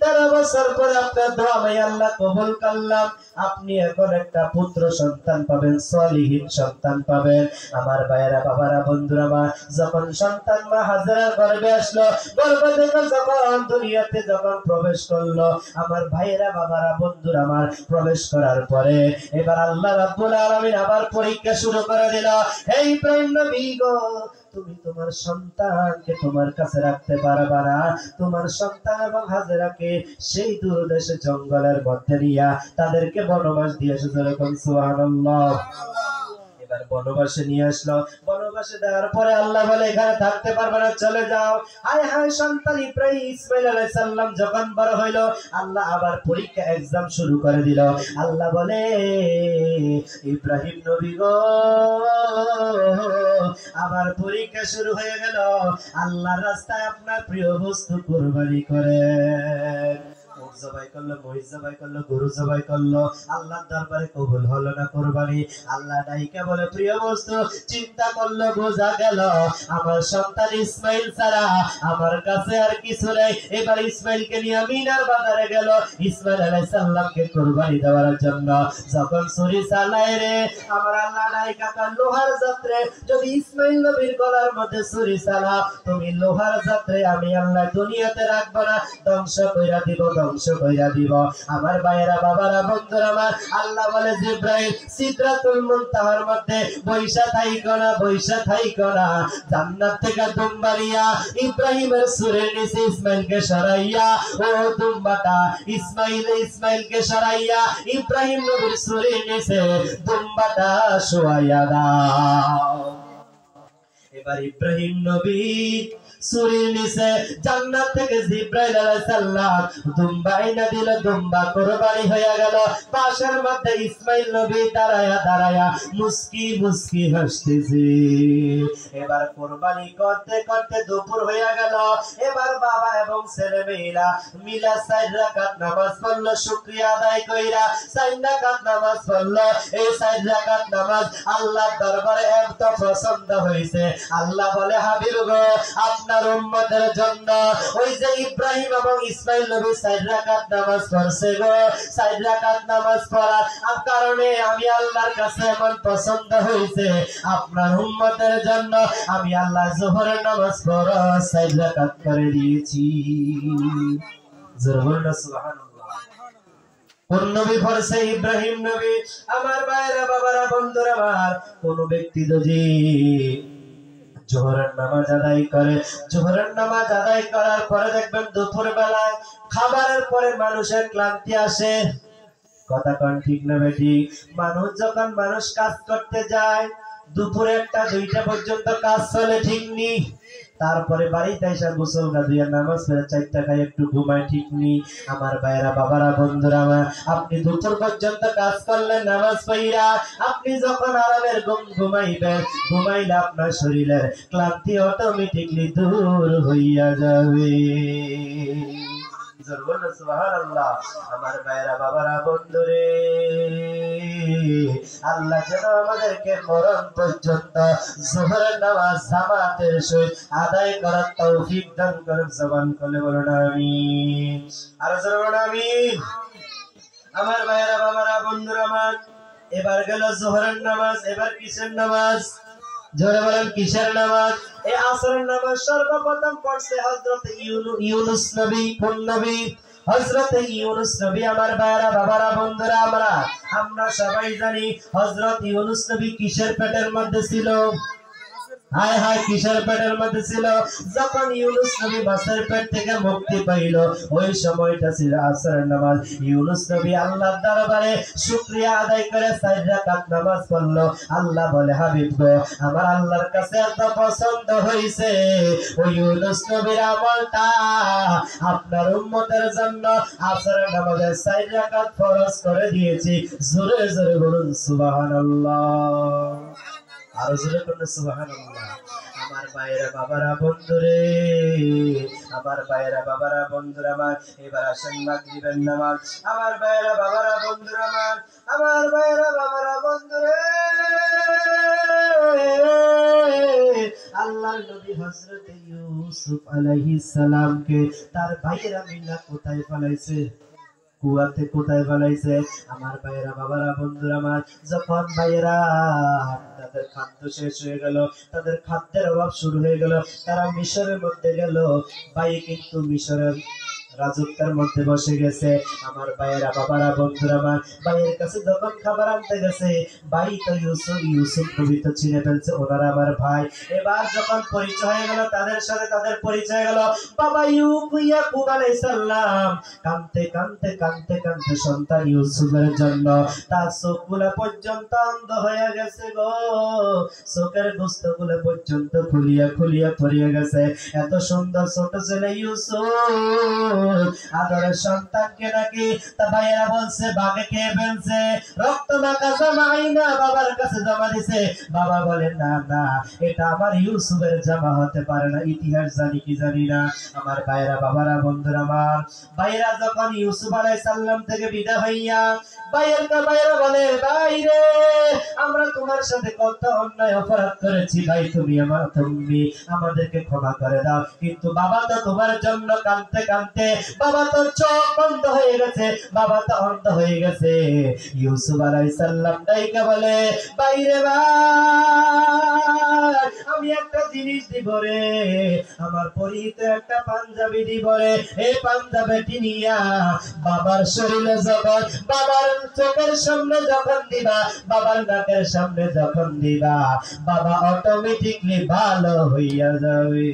13 বছর পরে আপনার দোয়া আমি আল্লাহ কবুল করলাম, আপনি এখন একটা পুত্র সন্তান পাবেন, সলিহিন সন্তান পাবেন। আমার ভাইরা বাবারা বন্ধুরা আমার, যখন সন্তান মা হাজেরার গর্ভে আসলো, গর্ভ থেকে যখন দুনিয়াতে যখন প্রবেশ করলো, আমার ভাইরা বাবারা বন্ধুরা আমার, প্রবেশ করার পরে এবার আল্লাহ রাব্বুল আলামিন আবার পরীক্ষা শুরু করে দিল। হে ইব্রাহিম নবী গো, তুমি তোমার সন্তানকে তোমার কাছে রাখতে পারবা না। তোমার সন্তান এবং হাজেরাকে সেই দূর দেশে জঙ্গলের মধ্যে নিয়া তাদেরকে বনবাস দিয়ে এসেছে। যেরকম সুবহানাল্লাহ। এবার বনবাসে নিয়ে আসলো, বনবাসে দেওয়ার পরে আল্লাহ বলে এখানে থাকতে পারবে না, চলে যাও। হায় হায় সন্তান ইব্রাহিম ইসমাইল আলাইহিস সালাম যখন বড় হইল, আল্লাহ আবার পরীক্ষা এক্সাম শুরু করে দিল। আল্লাহ বলে, ইব্রাহিম নবী গো, আবার পরীক্ষা শুরু হয়ে গেল। আল্লাহর রাস্তায় আপনার প্রিয় বস্তু কুরবানি করেন। জবাই করলো, মহিষ জবাই করলো, গরু জবাই করলো, আল্লাহর দরবারে কবুল হলো না কুরবানি। আল্লাহ ডাইকা বলে প্রিয় বস্তু, চিন্তা করলো, বোঝা গেল আমার সন্তান ইসমাইল ছাড়া আমার কাছে আর কিছু নেই। এবার ইসমাইলকে নিয়ে মিনার বাজারে গেল ইসমাইল আলাইহিস সালামকে কুরবানি দেওয়ার জন্য। যখন ছুরি চালায় রে, আমার আল্লাহ ডাইকা কান লোহার যাত্রে, যদি ইসমাইল নবীর গলার মধ্যে ছুরি চালাও, তুমি লোহার যাত্রে আমি আল্লাহ দুনিয়াতে রাখবো না, ধ্বংস কইরা দিব। ধ্বংস কইরা দিব। আমার ভাইয়েরা বাবারা বন্ধুরা আমার, আল্লাহ বলে জিব্রাইল সিদরাতুল মুনতাহার মধ্যে বৈশা থাইকো না, জান্নাত থেকে দুম্বারিয়া ইব্রাহিমের সুরের নিচে ইসমাইলকে সরাইয়া, ও দুম্বাটা ইসমাইলকে সরাইয়া ইব্রাহিম নবীর সুরের নিচে দুম্বাটা শোয়াইয়া দাও। এবার ইব্রাহিম নবী সুরের নিচে জান্নাত থেকে জিব্রাইল আলাইহিস সালাম দুম্বা এনে দিল, দুম্বা কুরবানি হয়ে গেল। পাশের মধ্যে ইসমাইল নবী দাঁড়ায়া মুস্কি হাসতেছে। এবার কুরবানি করতে করতে দুপুর হয়ে গেল। এবার বাবা এবং ছেলে মেয়েরা মিলা 4 রাকাত নামাজ পড়লো, শুকরিয়া আদায় কইরা 4 রাকাত নামাজ পড়লো। এই 4 রাকাত নামাজ আল্লাহর দরবারে এত পছন্দ হয়েছে। আল্লাহ বলে হাবিব গো, আপনার উম্মতের জন্য ওই যে ইব্রাহিম এবং ইসমাইল নবী 4 রাকাত নামাজ পড়ছে গো, 4 রাকাত নামাজ পড়ার কারণে আমি আল্লাহর কাছে এমন পছন্দ হয়েছে, আপনার উম্মতের জন্য আমি আল্লাহ যোহরের নামাজ পড়া 4 রাকাত করে দিয়েছি। জোরে বলুন সুবহানাল্লাহ। কোন নবী পড়ছে? ইব্রাহিম নবী। আমার ভাইরা বাবারা বন্ধুরা আমার, কোন ব্যক্তি যদি জোহরের নামাজ আদায় করে, জোহরের নামাজ আদায় করার পরে দেখবেন দুপুর বেলায় খাবারের পরে মানুষের ক্লান্তি আসে। কথা কোন ঠিক না বেটি? মানুষ কাজ করতে যায়, দুপুরে 1টা 2টা পর্যন্ত কাজ চলে, ঠিক নি? তারপরে বাড়িতে এসে গোসল গাদিয়া নামাজ পড়ে 4টা খাই একটু ঘুমায়, ঠিক নি? আমার ভাইরা বাবারা বন্ধুরা আমার, আপনি দুপুর পর্যন্ত কাজ করলেন নামাজ পড়িয়া, আপনি যখন আরামের ঘুমাইলে আপনার শরীরের ক্লান্তি অটোমেটিকলি দূর হইয়া যাবে। সুবহানাল্লাহ। আমার ভাইরা বাবারা বন্ধুরে, আল্লাহ যেন আমাদেরকে মরণ পর্যন্ত যোহরের নামাজ জামাতের সহিত আদায় করার তৌফিক দান করুন। জবান খুলে বলুন আমিন। আর জোরে বলুন আমিন। আমার ভাইরা বাবারা বন্ধুরা আমার, এবার গেল যোহরের নামাজ, এবার কিসের নামাজ? জোরে বলেন কিসের নামাজ? এই আসরের নামাজ সর্বপ্রথম পড়ছে হযরত ইউনূস নবী। কোন নবী? হযরত ইউনূস নবী। আমার ভাইরা বাবারা বন্ধুরা আমরা সবাই জানি হযরত ইউনূস নবী কিসের পেটের মধ্যে ছিল? হায় হায়, কিসের পেটের মধ্যে ছিল? যখন ইউনূস নবী মাছের পেট থেকে মুক্তি পাইল, ওই সময়টা ছিল আসরের নামাজ। ইউনূস নবী আল্লাহর দরবারে শুকরিয়া আদায় করে 4 রাকাত নামাজ পড়লো। আল্লাহ বলে হাবিব গো, আমার আল্লাহর কাছে এত পছন্দ হয়েছে, ওই ইউনূস নবীর আমলটা আপনার উম্মতের জন্য আসরের নামাজে 4 রাকাত ফরজ করে দিয়েছি। জোরে জোরে বলুন সুবহানাল্লাহ। আর জোরে বলুন সুবহানাল্লাহ। আমার ভাইরা বাবারা বন্ধুরে, আমার ভাইরা বাবারা বন্ধুরা আমার, এবার আসেন মাগরিবের নামাজ। আমার ভাইরা বাবারা বন্ধুরা আমার ভাইরা বাবারা বন্ধুরে, আল্লাহর নবী হযরত ইউসুফ আলাইহিস সালামকে তার ভাইয়েরা মিলে কোথায় ফেলাইছে? কুয়াতে কোথায় ফেলাইছে? আমার ভাইয়েরা বাবারা বন্ধুরা আমার, যখন ভাইয়েরা তাদের খাদ্য শেষ হয়ে গেল, তাদের খাদ্যের অভাব শুরু হয়ে গেল, তারা মিশরের মধ্যে গেল। ভাই কিন্তু মিশরের রাজত্বের মধ্যে বসে গেছে। আমার ভাইয়েরা বাবারা বন্ধুরা আমার, ভাইয়ের কাছে যখন খাবার আনতে গেছে, ভাই তো ইউসুফ নবী তো চিনে ফেলছে, ওনারা আমার ভাই। এবার যখন পরিচয় হয়ে গেল, তাদের সাথে তাদের পরিচয় গেল। বাবা ইয়াকুব আলাইহিস সালাম কাঁদতে কাঁদতে কাঁদতে কাঁদতে সন্তান ইউসুফের জন্য তার চোখগুলো পর্যন্ত অন্ধ হয়ে গেছে গো, চোখের গোস্তগুলো পর্যন্ত খুলিয়া খুলিয়া পড়িয়া গেছে। এত সুন্দর ছোট ছেলে ইউসুফ, আদরের সন্তানকে নাকি তা ভাইয়েরা বলছে বাগে খেয়ে ফেলছে, রক্ত মাখা জামা আইনা বাবার কাছে জমা দিছে। বাবা বলে না না, এটা আমার ইউসুফের জামা হতে পারে না, ইতিহাস জানি কি জানি না। আমার ভাইয়েরা বাবারা বন্ধুরা আমার, ভাইয়েরা যখন ইউসুফ আলাইহিস সালাম থেকে বিদায় হইয়া ভাইয়েরা বলে, ভাই রে, আমরা তোমার সাথে কত অন্যায় অপরাধ করেছি, ভাই তুমি আমাদেরকে ক্ষমা করে দাও। কিন্তু বাবা তো তোমার জন্য কাঁদতে কাঁদতে বাবা তোর চোখ বন্ধ হয়ে গেছে, বাবা তো অন্ধ হয়ে গেছে। ইউসুফ আলাইহিস সালাম ডাইকা বলে, বাইরে ভাই আমি একটা জিনিস দিব রে, আমার পরিহিত একটা পাঞ্জাবি দিব রে। এই পাঞ্জাবিটি নিয়া বাবার শরীরে যখন, বাবার চোখের সামনে যখন দিবা, বাবার নাকের সামনে যখন দিবা, বাবা অটোমেটিকলি ভালো হইয়া যাবে।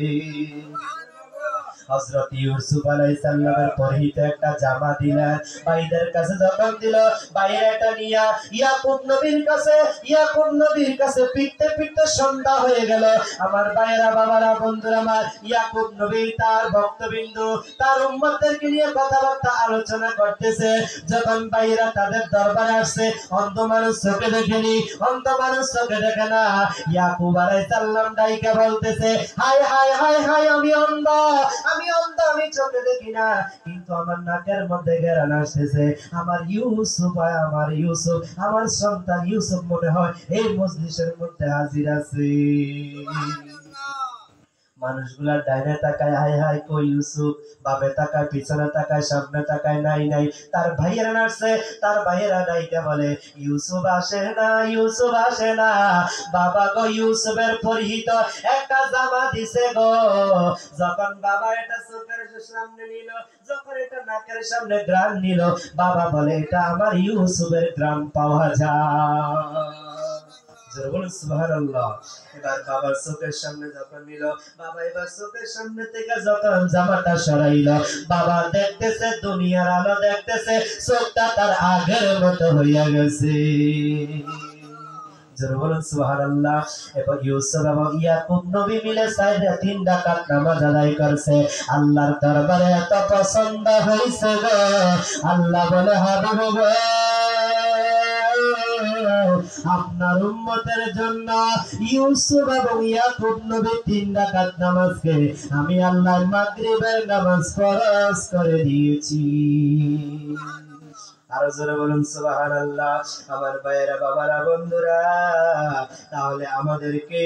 হযরত ইউসুফ আলাইহিস সালামের পরিহিত একটা জামা দিলেন, ভাইদের কাছে যখন দিল, বাইরে এটা নিয়া ইয়াকুব নবীর কাছে পিটতে পিটতে সন্ধ্যা হয়ে গেল। আমার ভাইয়েরা, বাবারা, বন্ধুরা আমার, ইয়াকুব নবী তার ভক্তবৃন্দ, তার উম্মতদেরকে নিয়ে কথাবার্তা আলোচনা করতেছে। যখন ভাইয়েরা তাদের দরবারে আসছে, অন্ধ মানুষ চোখে দেখেনি, অন্ধ মানুষ চোখে দেখে না। ইয়াকুব আলাইহিস সালাম ডাইকা বলতেছে, হায় হায় হায় হায়, আমি অন্ধ, আমি চোখে দেখি না, কিন্তু আমার নাকের মধ্যে ঘেরান আসতেছে। আমার ইউসুফ, আমার সন্তান ইউসুফ মনে হয় এই মজলিসের মধ্যে হাজির আছে। মানুষগুলা ডাইনে তাকায়, হাই হাই কই ইউসুফ, বামে তাকায়, পিছনে তাকায়, সামনে তাকায়, নাই নাই। তার ভাইয়েরা নাচছে, তার ভাইয়েরা ডাইকা বলে, ইউসুফ আসে না, ইউসুফ আসে না। বাবা গো ইউসুফের পরিহিত একটা জামা দিছে গো। যখন বাবা এটা চোখের সামনে নিল, যখন এটা নাকের সামনে গ্রাম নিল, বাবা বলে, এটা আমার ইউসুফের গ্রাম পাওয়া যায়। সুবহানাল্লাহ। এবার বাবার চোখের সামনে যখন নিল, বাবা এবার চোখের সামনে থেকে যখন জামাটা সরাইল, বাবা দেখতেছে দুনিয়ার আলো দেখতেছে, চোখটা তার আগের মতো হইয়া গেছে। সুবহানাল্লাহ। এবার ইউসুফ এবং ইয়াকুব নবী মিলে 3 রাকাত নামাজ আদায় করছে। আল্লাহর দরবারে এত পছন্দ হইছে গো, আল্লাহ বলে, হাবিব গো আপনার উম্মতের জন্য ইউসুফ এবং ইয়াকুব নবী 3 রাকাত নামাজকে আমি আল্লাহ মাগরিবের নামাজ ফরজ করে দিয়েছি। আরো জোরে বলুন সুবহানাল্লাহ। আমার ভাইয়েরা, বাবারা, বন্ধুরা, তাহলে আমাদেরকে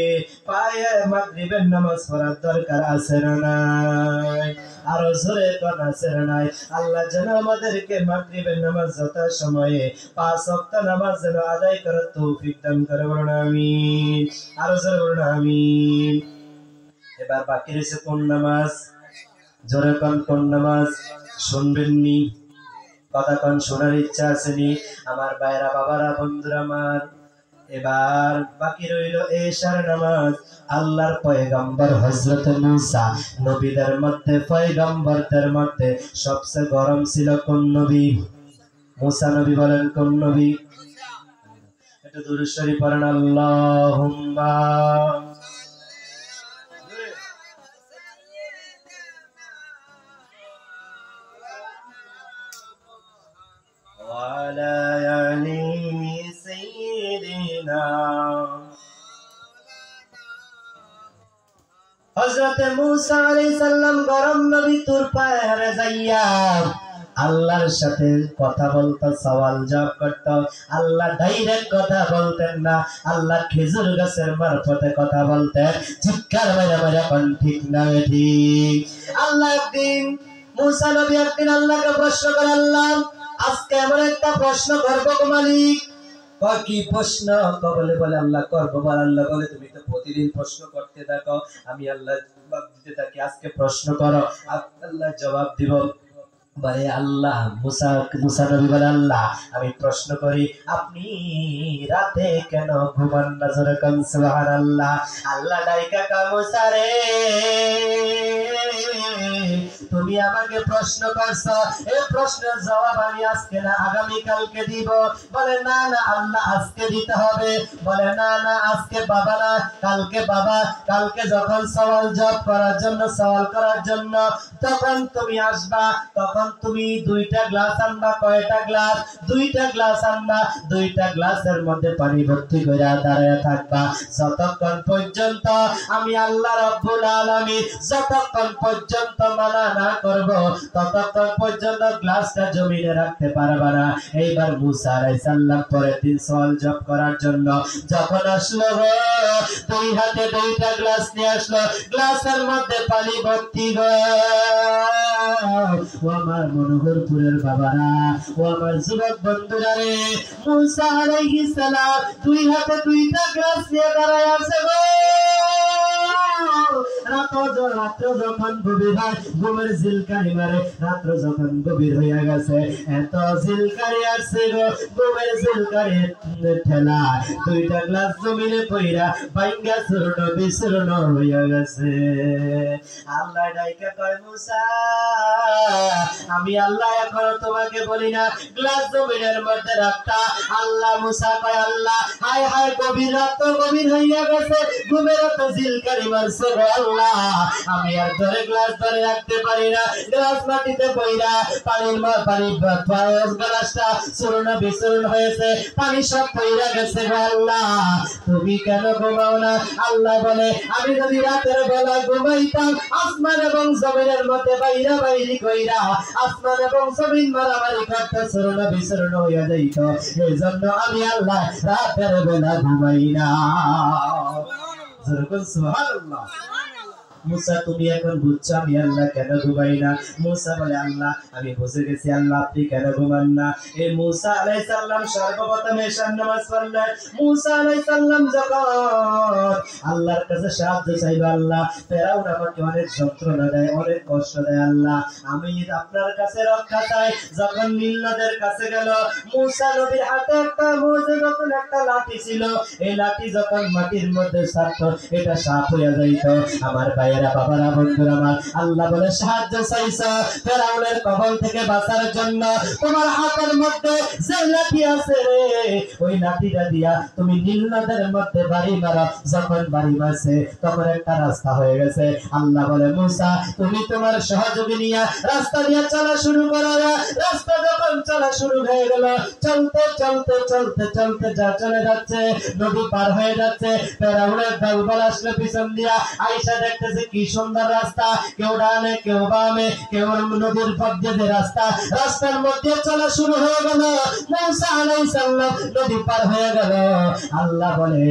পায়ে মাগরিবের নামাজ পড়ার দরকার আছে না নাই? আরো জোরে কোন আছে না নাই? আল্লাহ যেন আমাদেরকে মাগরিবের নামাজ যথা সময়ে 5 ওয়াক্ত নামাজ যেন আদায় করার তৌফিক দান করে, বলুন আমিন। আরো জোরে বলুন আমিন। এবার বাকি রয়েছে কোন নামাজ? জোরে কোন নামাজ? শুনবেননি? কথা কোন শোনার ইচ্ছা আসেনি? আমার ভাইরা, বাবারা, বন্ধুরা আমার, এবার বাকি রইল এশার নামাজ। আল্লাহর পয়গম্বর হযরত মুসা, নবীদের মধ্যে, পয়গম্বরদের মধ্যে সবচেয়ে গরম ছিল কোন নবী? মুসা নবী। বলেন কোন নবী? একটু দুরূদ শরীফ পড়েন, আল্লাহুম্মা وعلى آل سيدنا। হযরত মুসা আলাইহিস সালাম গরম নবী তুর পাহাড়ে যাইয়া আল্লাহর সাথে কথা বলতো, সওয়াল জবাব করতো। আল্লাহ ডাইরেক্ট কথা বলতেন না, আল্লাহ খেজুর গাছের মারফতে কথা বলতেন। চিৎকার মেরে মেরে কোন ঠিক না ঠিক? আল্লাহ একদিন, মুসা নবী একদিন আল্লাহকে প্রশ্ন করে, আল্লাহ আজকে এমন একটা প্রশ্ন করবো গো মালিক। কি প্রশ্ন? বলে আল্লাহ করবো। আল্লাহ বলে, তুমি তো প্রতিদিন প্রশ্ন করতে থাকো, আমি আল্লাহ জবাব দিতে থাকি, আজকে প্রশ্ন করো, আল্লাহ জবাব দিব। বলে আল্লাহ, মুসা নবী বলে, আল্লাহ আমি প্রশ্ন করি, আপনি রাতে কেন ঘুমান না? জোরে কোন সুবহানাল্লাহ। আল্লাহ ডাইকা কা, মুসা রে তুমি আমাকে প্রশ্ন করছো, এই প্রশ্নের জবাব আমি আজকে না আগামী কালকে দিব। বলে না না আল্লাহ আজকে দিতে হবে। বলে না না আজকে বাবা না, কালকে বাবা। কালকে যখন সওয়াল জবাব করার জন্য তখন তুমি আসবা, তখন তুমি 2টা গ্লাস আনবা। কয়টা গ্লাস? 2টা গ্লাস আনবা। 2টা গ্লাসের মধ্যে পানি ভর্তি করে দাঁড়ায় থাকবা যতক্ষণ পর্যন্ত আমি আল্লাহ রাব্বুল আলামিন যতক্ষণ পর্যন্ত মানা না করব ততক্ষণ পর্যন্ত গ্লাসটা জমিনে রাখতে পারবা না। এইবার মুসা আলাইহিস সালাম পরের দিন সওয়াল জব করার জন্য যখন আসলো দুই হাতে দুইটা গ্লাস নিয়ে আসলো, গ্লাসের মধ্যে পানি ভর্তি গো। ও আমার মনোহরপুরের বাবারা, ও আমার যুবক বন্ধুরা রে, মুসা আলাইহিস সালাম দুই হাতে দুইটা গ্লাস নিয়ে দাঁড়ায় আছে গো। রাত্র যখন গভীর হয়, ঘুমের জিলকারি মারে। রাত্র যখন গভীর হইয়া গেছে, এত জিলকারি আসছে গো, ঘুমের জিলকারি ঠেলা দুইটা গ্লাস জমিনে পইরা ভাঙ্গা চূর্ণ বিচূর্ণ হইয়া গেছে। আল্লাহ ডাইকা কয়, মুসা আমি আল্লাহ এখনো তোমাকে বলি না গ্লাস জমিনের মধ্যে রাখতা? আল্লাহ মুসা কয়, আল্লাহ হায় হায়, গভীর রাত গভীর হইয়া গেছে, ঘুমের এত জিলকারি মারছে গো আল্লাহ, আমি আর ধরে গ্লাস ধরে রাখতে পারি না। গ্লাস মাটিতে পইরা পানির গ্লাসটা চূর্ণ বিচূর্ণ হয়েছে, পানি সব পইরা গেছে গো আল্লাহ, তুমি কেন ঘুমাও না? আল্লাহ বলে, আমি যদি রাতের বেলা ঘুমাইতাম, আসমান এবং জমিনের মধ্যে বাইরা বাইরি কইরা আসমান এবং জমিন মারামারি করতে চূর্ণ বিচূর্ণ হইয়া যাইত, এই জন্য আমি আল্লাহ রাতের বেলা ঘুমাই না। সুবহানাল্লাহ। মুসা তুমি এখন বুঝছো আমি আল্লাহ কেন ঘুমাই না? মুসা বলে, আল্লাহ আমি বুঝে গেছি আল্লাহ আপনি কেন ঘুমান না। এই মুসা আলাইহিস সালাম সর্বপ্রথম এশার নামাজ পড়লেন। মুসা আলাইহিস সালাম যখন আল্লাহর কাছে সাহায্য চাইল, আল্লাহ ফেরাউন আমাকে অনেক যন্ত্রণা দেয়, অনেক কষ্ট দেয়, আল্লাহ আমি আপনার কাছে রক্ষা চাই। যখন নীল নদের কাছে গেল, মুসা নবীর হাতে একটা মুজিজাতুল একটা লাঠি ছিল, এই লাঠি যখন মাটির মধ্যে ছাড়তো এটা সাপ হয়ে যাইত। আমার ভাইয়েরা বাবারা বন্ধুরা আমার, আল্লাহ বলে সাহায্য চাইছো ফেরাউনের কবল থেকে বাঁচার জন্য, তোমার হাতের মধ্যে যে লাঠি আছে রে, ওই লাঠিটা দিয়া তুমি নীল নদের মধ্যে বাড়ি মারো। যখন বাড়ি মারছে তখন একটা রাস্তা হয়ে গেছে। আল্লাহ বলে, মুসা তুমি তোমার সহযোগী নিয়ে রাস্তা দিয়ে চলা শুরু করো। রাস্তা যখন চলা শুরু হয়ে গেল, চলতে চলতে চলতে চলতে যা চলে যাচ্ছে, নদী পার হয়ে যাচ্ছে, ফেরাউনের দলবল আসলে পিছন দিয়া আইসা দেখতেছে কি সুন্দর রাস্তা, কেউ ডানে কেউ বামে, কেউ নদীর পথে যে রাস্তা, রাস্তার মধ্যে চলা শুরু হয়ে গেল। মুসা আলাইহিস সালাম নদী পার হয়ে গেল। আল্লাহ বলে,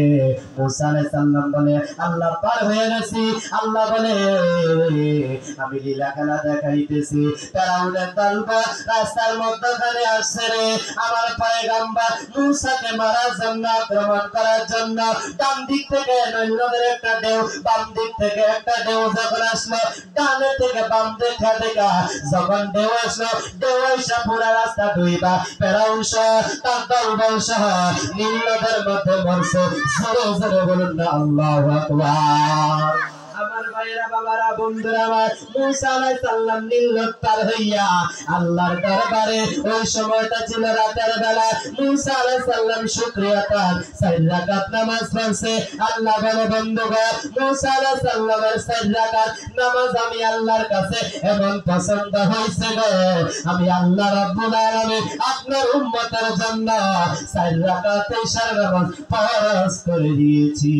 মুসা আলাইহিস সালাম বলে, আল্লাহ পার হয়ে গেছি। আল্লাহ বলে, আমি লীলা খেলা দেখাইতেছি। ফেরাউনের দলবল রাস্তার মধ্যখানে আসছে রে, আমার পয়গম্বর মুসাকে মারার জন্য, আক্রমণ করার জন্য। ডান দিক থেকে নদীর একটা ঢেউ, বাম দিক থেকে একটা ঢেউ যখন আসলো, ডানে থেকে বাম দেখা দেখা যখন ঢেউ আসলো, ঢেউ এসে পুরা রাস্তা ডুইবা ফেরাউন সহ তার দলবল সহ নীল নদের মধ্যে মরছে। জোরে জোরে বলুন না আল্লাহু আকবার। আমার ভাইয়েরা বাবারা বন্ধুরা আমার, মুসা আলাইহিস সালাম নীল নদ পার হইয়া আল্লাহর দরবারে, ওই সময়টা ছিল রাতের বেলা, মুসা আলাইহিস সালাম শুকরিয়া তার 4 রাকাত নামাজ পড়ছে। আল্লাহ বলে, বন্ধুগণ মুসা আলাইহিস সালামের 4 রাকাত নামাজ আমি আল্লাহর কাছে এমন পছন্দ হয়েছে গো, আমি আল্লাহ রাব্বুল আলামিন আপনার উম্মতের জন্য 4 রাকাত ইশার নামাজ ফরজ করে দিয়েছি।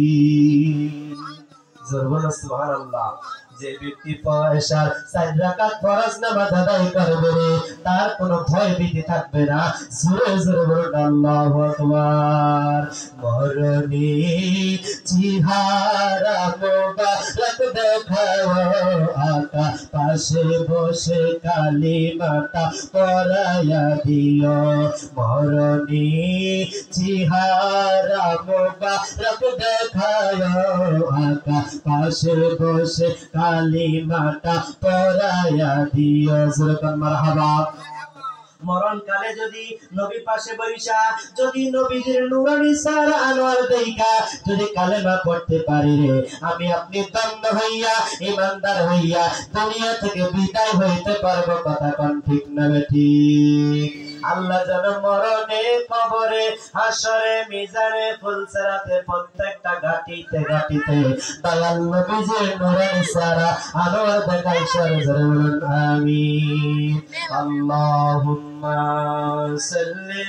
সুবহানাল্লাহ। যে ব্যক্তি পয়সার 4 রাকাত ফরজ নামাজ আদায় করবে তার কোনো ভয় ভীতি থাকবে না। জোরে জোরে বলুন আল্লাহু আকবার। মরণী চেহারা মোবারক দেখাও আকা, পাশে বসে কালিমাটা পড়ায়া দিও। মরণী চেহারা মোবারক দেখাও আকা, পাশে বসে কালিমাটা পড়ায়া দিও। সুরকান মারহাবা। মরণ কালে যদি নবী পাশে বৈশা যদি নবীর নূরানি সারা আনোয়ার দেইখা যদি কালেমা পড়তে পারি রে, আমি আপনি দণ্ড হইয়া ইমানদার হইয়া দুনিয়া থেকে বিদায় হইতে পারবো। কথা কোন ঠিক না ঠিক? আল্লাহ যেন মরণে, কবরে, হাসরে, মিজানে, ফুলসেরাতে প্রত্যেকটা ঘাটিতে ঘাটিতে দয়াল নবীজির নূরানি সারা আনোয়ার দেখাই। সরে জোরে বলুন আমিন। আল্লাহুম্মা সাল্লি